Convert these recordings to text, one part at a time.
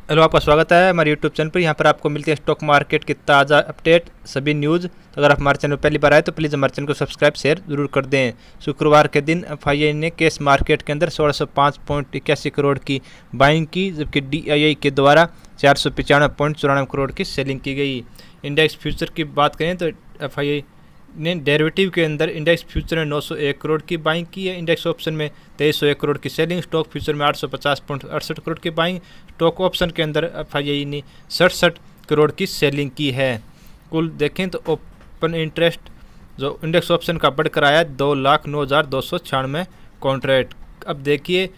Hello, आपका स्वागत है हमारे यूट्यूब चैनल पर। यहाँ पर आपको मिलती है स्टॉक मार्केट की ताज़ा अपडेट, सभी न्यूज़। तो अगर आप हमारे चैनल पर पहली बार आए तो प्लीज़ हमारे चैनल को सब्सक्राइब शेयर जरूर कर दें। शुक्रवार के दिन एफआईआई ने कैश मार्केट के अंदर 1605.81 करोड़ की बाइंग की, जबकि डीआईआई के द्वारा 495.94 करोड़ की सेलिंग की गई। इंडेक्स फ्यूचर की बात करें तो एफआईआई ने डेरिवेटिव के अंदर इंडेक्स फ्यूचर में 901 करोड़ की बाइंग की है, इंडेक्स ऑप्शन में 2301 करोड़ की सेलिंग, स्टॉक फ्यूचर में 850.68 करोड़ की बाइंग, स्टॉक ऑप्शन के अंदर एफआईआई ने 67 करोड़ की सेलिंग की है। कुल देखें तो ओपन इंटरेस्ट जो इंडेक्स ऑप्शन का बढ़कर आया 2,09,296 कॉन्ट्रैक्ट। अब देखिए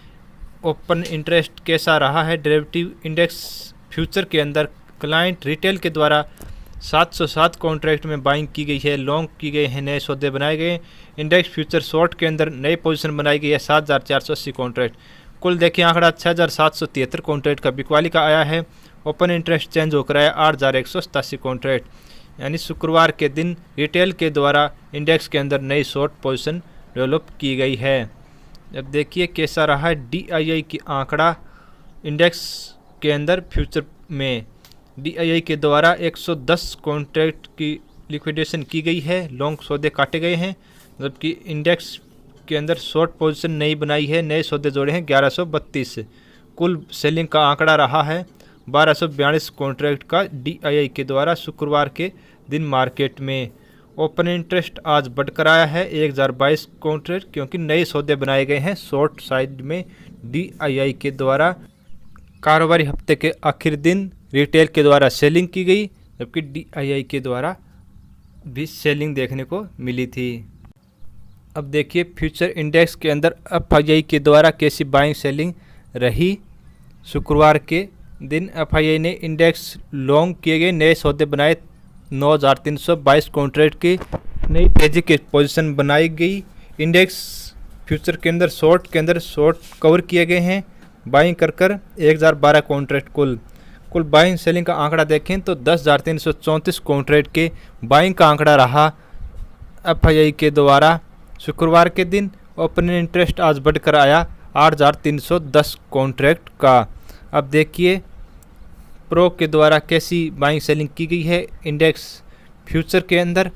ओपन इंटरेस्ट कैसा रहा है। डेरिवेटिव इंडेक्स फ्यूचर के अंदर क्लाइंट रिटेल के द्वारा 707 कॉन्ट्रैक्ट में बाइंग की गई है, लॉन्ग की गए हैं, नए सौदे बनाए गए। इंडेक्स फ्यूचर शॉर्ट के अंदर नई पोजीशन बनाई गई है 7,480 कॉन्ट्रैक्ट। कुल देखिए आंकड़ा 6,773 कॉन्ट्रैक्ट का बिकवाली का आया है। ओपन इंटरेस्ट चेंज होकर आया 8,187 कॉन्ट्रैक्ट, यानी शुक्रवार के दिन रिटेल के द्वारा इंडेक्स के अंदर नई शॉर्ट पोजीशन डेवलप की गई है। अब देखिए कैसा रहा है डीआईआई की आंकड़ा। इंडेक्स के अंदर फ्यूचर में डीआईआई के द्वारा 110 कॉन्ट्रैक्ट की लिक्विडेशन की गई है, लॉन्ग सौदे काटे गए हैं, जबकि इंडेक्स के अंदर शॉर्ट पोजीशन नई बनाई है, नए सौदे जोड़े हैं 1132। कुल सेलिंग का आंकड़ा रहा है 1242 कॉन्ट्रैक्ट का डीआईआई के द्वारा शुक्रवार के दिन मार्केट में। ओपन इंटरेस्ट आज बढ़कर आया है 1022 कॉन्ट्रैक्ट, क्योंकि नए सौदे बनाए गए हैं शॉर्ट साइड में डीआईआई के द्वारा। कारोबारी हफ्ते के आखिर दिन रिटेल के द्वारा सेलिंग की गई, जबकि डीआईआई के द्वारा भी सेलिंग देखने को मिली थी। अब देखिए फ्यूचर इंडेक्स के अंदर एफआईआई के द्वारा कैसी बाइंग सेलिंग रही। शुक्रवार के दिन एफआईआई ने इंडेक्स लॉन्ग किए गए नए सौदे बनाए 9,322 कॉन्ट्रैक्ट की नई तेजी की पोजीशन बनाई गई। इंडेक्स फ्यूचर के अंदर शॉर्ट कवर किए गए हैं बाइंग कर 1012 कॉन्ट्रैक्ट। कुल बाइंग सेलिंग का आंकड़ा देखें तो 10,334 कॉन्ट्रैक्ट के बाइंग का आंकड़ा रहा एफआईआई के द्वारा शुक्रवार के दिन। ओपन इंटरेस्ट आज बढ़कर आया 8,310 कॉन्ट्रैक्ट का। अब देखिए प्रो के द्वारा कैसी बाइंग सेलिंग की गई है इंडेक्स फ्यूचर के अंदर।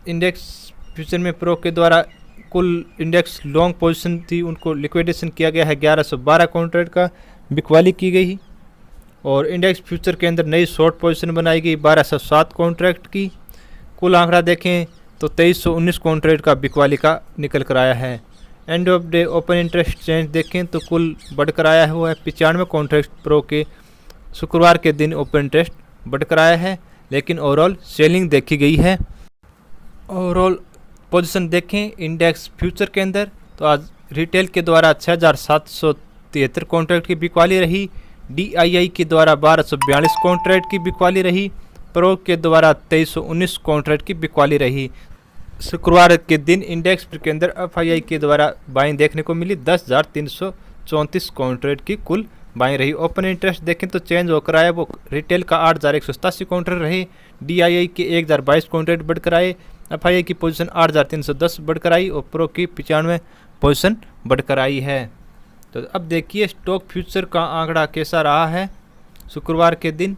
इंडेक्स फ्यूचर में प्रो के द्वारा कुल इंडेक्स लॉन्ग पोजीशन थी, उनको लिक्विडेशन किया गया है 1112 कॉन्ट्रैक्ट का बिकवाली की गई, और इंडेक्स फ्यूचर के अंदर नई शॉर्ट पोजीशन बनाई गई 1207 कॉन्ट्रैक्ट की। कुल आंकड़ा देखें तो 2319 कॉन्ट्रैक्ट का बिकवाली का निकल कर आया है। End of day open interest change देखें तो कुल बढ़कर आया हुआ है 95 कॉन्ट्रैक्ट प्रो के। शुक्रवार के दिन ओपन इंटरेस्ट बढ़कर आया है, लेकिन ओवरऑल सेलिंग देखी गई है। ओवरऑल पोजीशन देखें इंडेक्स फ्यूचर के अंदर तो आज रिटेल के द्वारा 6,773 कॉन्ट्रैक्ट की बिकवाली रही, डीआईआई के द्वारा 1,242 कॉन्ट्रैक्ट की बिकवाली रही, प्रो के द्वारा 2,319 कॉन्ट्रैक्ट की बिकवाली रही। शुक्रवार के दिन इंडेक्स के अंदर एफआईआई के द्वारा बाइंग देखने को मिली 10,334 कॉन्ट्रैक्ट की कुल बाइंग रही। ओपन इंटरेस्ट देखें तो चेंज होकर आया, वो रिटेल का 8,187 कॉन्ट्रैक्ट रहे, डीआईआई के 1,022 कॉन्ट्रैक्ट बढ़कर आए, एफआईआई की पोजीशन 8,310 बढ़कर आई और प्रो की 95 पोजीशन बढ़कर आई है। तो अब देखिए स्टॉक फ्यूचर का आंकड़ा कैसा रहा है। शुक्रवार के दिन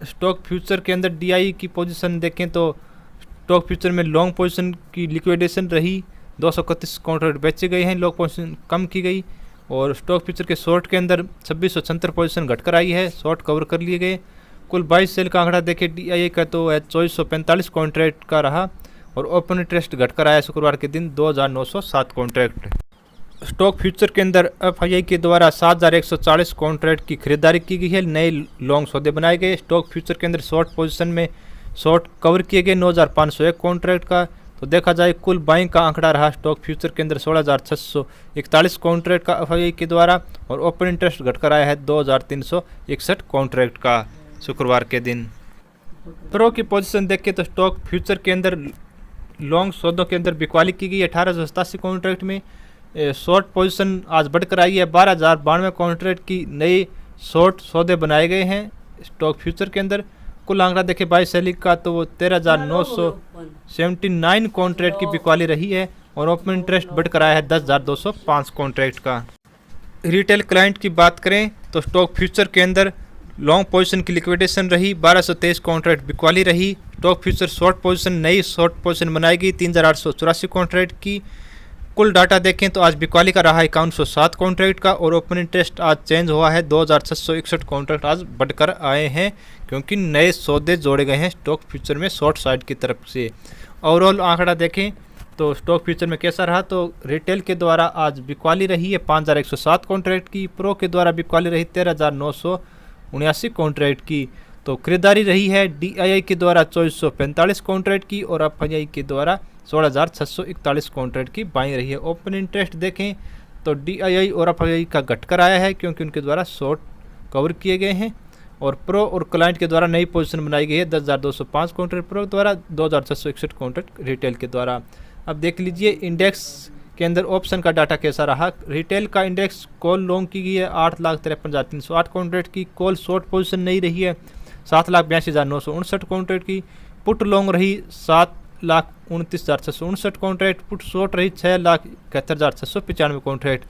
स्टॉक फ्यूचर के अंदर डीआई की पोजीशन देखें तो स्टॉक फ्यूचर में लॉन्ग पोजीशन की लिक्विडेशन रही, 231 कॉन्ट्रैक्ट बेचे गए हैं, लॉन्ग पोजीशन कम की गई, और स्टॉक फ्यूचर के शॉर्ट के अंदर 2676 पोजीशन घटकर आई है, शॉर्ट कवर कर लिए गए। कुल 22 सेल का आंकड़ा देखें डीआईआई का तो है 2445 कॉन्ट्रैक्ट का रहा, और ओपन इंटरेस्ट घटकर आया शुक्रवार के दिन 2,907 कॉन्ट्रैक्ट। स्टॉक फ्यूचर के अंदर एफआईआई के द्वारा 7,140 कॉन्ट्रैक्ट की खरीदारी की गई है, नए लॉन्ग सौदे बनाए गए। स्टॉक फ्यूचर के अंदर शॉर्ट पोजीशन में शॉर्ट कवर किए गए 9,501 कॉन्ट्रैक्ट का। तो देखा जाए कुल बाइंग का आंकड़ा रहा स्टॉक फ्यूचर के अंदर 16,641 कॉन्ट्रैक्ट का एफआईआई के द्वारा, और ओपन इंटरेस्ट घटकर आया है 2,361 कॉन्ट्रैक्ट का शुक्रवार के दिन। प्रो की पोजीशन देखें तो स्टॉक फ्यूचर के अंदर लॉन्ग सौदों के अंदर बिकवाली की गई 1887 कॉन्ट्रैक्ट में। शॉर्ट पोजीशन आज बढ़कर आई है 12,092 कॉन्ट्रैक्ट की नए शॉर्ट सौदे बनाए गए हैं स्टॉक फ्यूचर के अंदर। कुल आंकड़ा देखें 22 सेलिंग का तो वो 13,979 कॉन्ट्रैक्ट की बिकवाली रही है, और ओपन इंटरेस्ट बढ़कर आया है 10,205 कॉन्ट्रैक्ट का। रिटेल क्लाइंट की बात करें तो स्टॉक फ्यूचर के अंदर लॉन्ग पोजीशन की लिक्विडेशन रही, 1223 कॉन्ट्रैक्ट बिकवाली रही। स्टॉक फ्यूचर शॉर्ट पोजीशन, नई शॉर्ट पोजीशन बनाई गई 3884 कॉन्ट्रैक्ट की। कुल डाटा देखें तो आज बिकवाली का रहा 5107 कॉन्ट्रैक्ट का, और ओपन इंटरेस्ट आज चेंज हुआ है, 2661 कॉन्ट्रैक्ट आज बढ़कर आए हैं क्योंकि नए सौदे जोड़े गए हैं स्टॉक फ्यूचर में शॉर्ट साइड की तरफ से। ओवरऑल आंकड़ा देखें तो स्टॉक फ्यूचर में कैसा रहा, तो रिटेल के द्वारा आज बिकवाली रही है 5107 कॉन्ट्रैक्ट की, प्रो के द्वारा बिकवाली रही 13979 कॉन्ट्रैक्ट की। तो खरीदारी रही है DII के द्वारा 2445 कॉन्ट्रैक्ट की, और FII के द्वारा 16641 कॉन्ट्रैक्ट की बाइंग रही है। ओपन इंटरेस्ट देखें तो DII और FII का घटकर आया है क्योंकि उनके द्वारा शॉर्ट कवर किए गए हैं, और प्रो और क्लाइंट के द्वारा नई पोजीशन बनाई गई है 10205 कॉन्ट्रैक्ट प्रो के द्वारा, 2661 कॉन्ट्रैक्ट रिटेल के द्वारा। अब देख लीजिए इंडेक्स के अंदर ऑप्शन का डाटा कैसा रहा। रिटेल का इंडेक्स कॉल लॉन्ग की गई है 8,53,308 कॉन्ट्रैक्ट की, कॉल शॉर्ट पोजीशन नहीं रही है 7,82,959 कॉन्ट्रैक्ट की, पुट लॉन्ग रही 7,29,659 कॉन्ट्रैक्ट, पुट शॉर्ट रही 6,71,695 कॉन्ट्रैक्ट।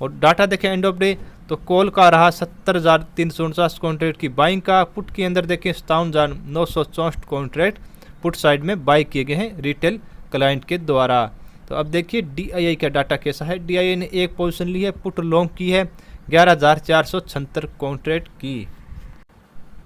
और डाटा देखें एंड ऑफ डे तो कॉल का रहा 70,349 कॉन्ट्रैक्ट की बाइंग का, पुट के अंदर देखें 57,964 कॉन्ट्रैक्ट पुट साइड में बाई किए गए हैं रिटेल क्लाइंट के द्वारा। तो अब देखिए DII का डाटा कैसा है। DII ने एक पोजीशन ली है, पुट लॉन्ग की है 11,476 कॉन्ट्रैक्ट की।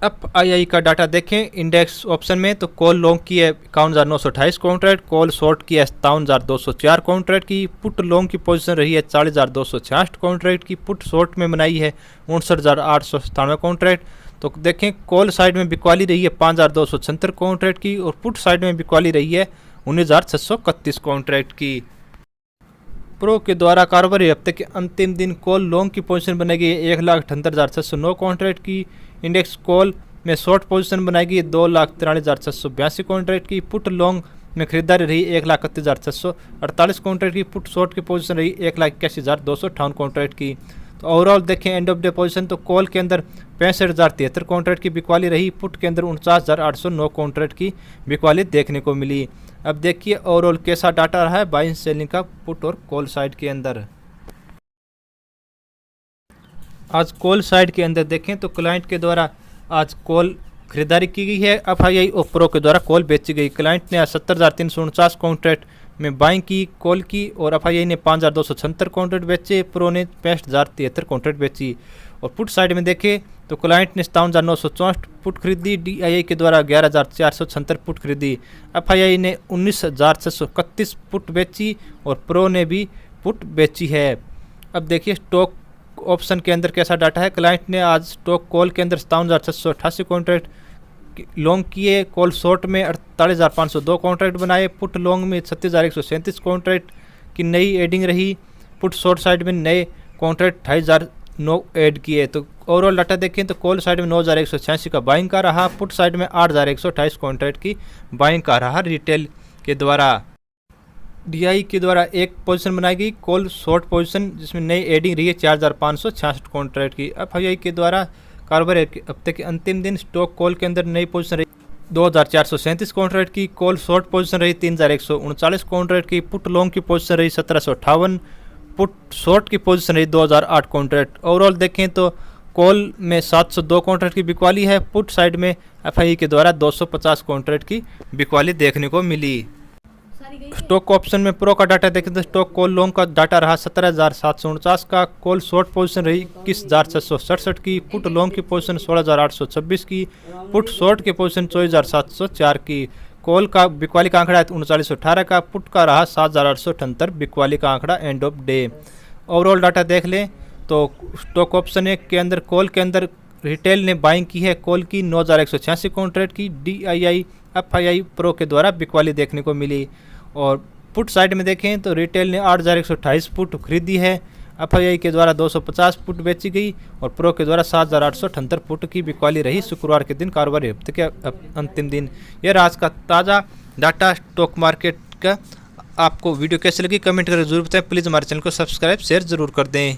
अब FII का डाटा देखें इंडेक्स ऑप्शन में तो कॉल लॉन्ग की है 51,928 कॉन्ट्रैक्ट, कॉल शॉर्ट की है 57,204 कॉन्ट्रैक्ट की, पुट लॉन्ग की पोजीशन रही है 40,266 कॉन्ट्रैक्ट की, पुट शॉर्ट में बनाई है 59,897 कॉन्ट्रैक्ट। तो देखें कॉल साइड में बिकवाली रही है 5,276 कॉन्ट्रैक्ट की, और पुट साइड में बिकवाली रही है 19,631 कॉन्ट्रैक्ट की। प्रो के द्वारा कारोबारी हफ्ते के अंतिम दिन कॉल लॉन्ग की पोजीशन बनाई गई है 1,78,609 कॉन्ट्रैक्ट की, इंडेक्स कॉल में शॉर्ट पोजीशन बनाई गई 2,43,682 कॉन्ट्रैक्ट की, पुट लॉन्ग में खरीदारी रही 1,31,648 कॉन्ट्रैक्ट की, पुट शॉर्ट की पोजीशन रही 1,81,258 कॉन्ट्रैक्ट की। तो ओवरऑल देखें एंड ऑफ डे पोजीशन तो कॉल के अंदर 65,073 कॉन्ट्रैक्ट की बिकवाली रही, पुट के अंदर 49,809 कॉन्ट्रैक्ट की बिकवाली देखने को मिली। अब देखिए ओवरऑल कैसा डाटा रहा है बाइंग सेलिंग का पुट और कॉल साइड के अंदर। आज कॉल साइड के अंदर देखें तो क्लाइंट के द्वारा आज कॉल खरीदारी की गई है, FII और प्रो के द्वारा कॉल बेची गई। क्लाइंट ने 70,349 कॉन्ट्रैक्ट में बाइंग की कॉल की, और FII ने 5,276 कॉन्ट्रैक्ट बेचे, प्रो ने 65,073 कॉन्ट्रैक्ट बेची। और पुट साइड में देखें तो क्लाइंट ने 57,964 पुट खरीदी, DII के द्वारा 11,476 पुट खरीदी, FII ने 19,631 पुट बेची, और प्रो ने भी पुट बेची है। अब देखिए स्टॉक ऑप्शन के अंदर कैसा डाटा है। क्लाइंट ने आज स्टॉक कॉल के अंदर 57,688 कॉन्ट्रैक्ट लॉन्ग किए, कॉल शॉर्ट में 48,502 कॉन्ट्रैक्ट बनाए, पुट लॉन्ग में 36,137 कॉन्ट्रैक्ट की नई एडिंग रही, पुट शॉर्ट साइड में नए कॉन्ट्रैक्ट 28,009 ऐड किए। तो ओवरऑल डाटा देखें तो कॉल साइड में 9,186 का बाइंग का रहा, पुट साइड में 8,128 कॉन्ट्रैक्ट की बाइंग का रहा रिटेल के द्वारा। DII के द्वारा एक पोजीशन बनाई गई कॉल शॉर्ट पोजीशन जिसमें नई एडिंग रही है 4,566 कॉन्ट्रैक्ट की। FII के द्वारा कारोबार हफ्ते के अंतिम दिन स्टॉक कॉल के अंदर नई पोजीशन रही 2,437 कॉन्ट्रैक्ट की, कॉल शॉर्ट पोजीशन रही 3,139 कॉन्ट्रैक्ट की, पुट लॉन्ग की पोजीशन रही 1,758, पुट शॉर्ट की पोजीशन रही 2,008 कॉन्ट्रैक्ट। ओवरऑल देखें तो कॉल में 702 कॉन्ट्रैक्ट की बिकवाली है, पुट साइड में FII के द्वारा 250 कॉन्ट्रैक्ट की बिकवाली देखने को मिली। स्टॉक ऑप्शन में प्रो का डाटा देखें तो स्टॉक कॉल लॉन्ग का डाटा रहा 17,749 का, कॉल शॉर्ट पोजीशन रही 21,667 की, पुट लॉन्ग की पोजीशन 16,826 की, पुट शॉर्ट की पोजीशन 24,704 की, कॉल का बिकवाली का आंकड़ा है 3918 का, पुट का रहा 7,878 बिकवाली का आंकड़ा end of day. Overall data देख लें तो स्टॉक ऑप्शन एक के अंदर कॉल के अंदर रिटेल ने बाइंग की है कॉल की 9,186 कॉन्ट्रैक्ट की, DII FII प्रो के द्वारा बिकवाली देखने को मिली। और पुट साइड में देखें तो रिटेल ने 8,128 पुट खरीदी है, FII के द्वारा 250 पुट बेची गई, और प्रो के द्वारा 7,878 पुट की बिकवाली रही शुक्रवार के दिन कारोबारी हफ्ते के अंतिम दिन। यह आज का ताज़ा डाटा स्टॉक मार्केट का। आपको वीडियो कैसे लगी कमेंट करके जरूर बताएं। प्लीज़ हमारे चैनल को सब्सक्राइब शेयर जरूर कर दें।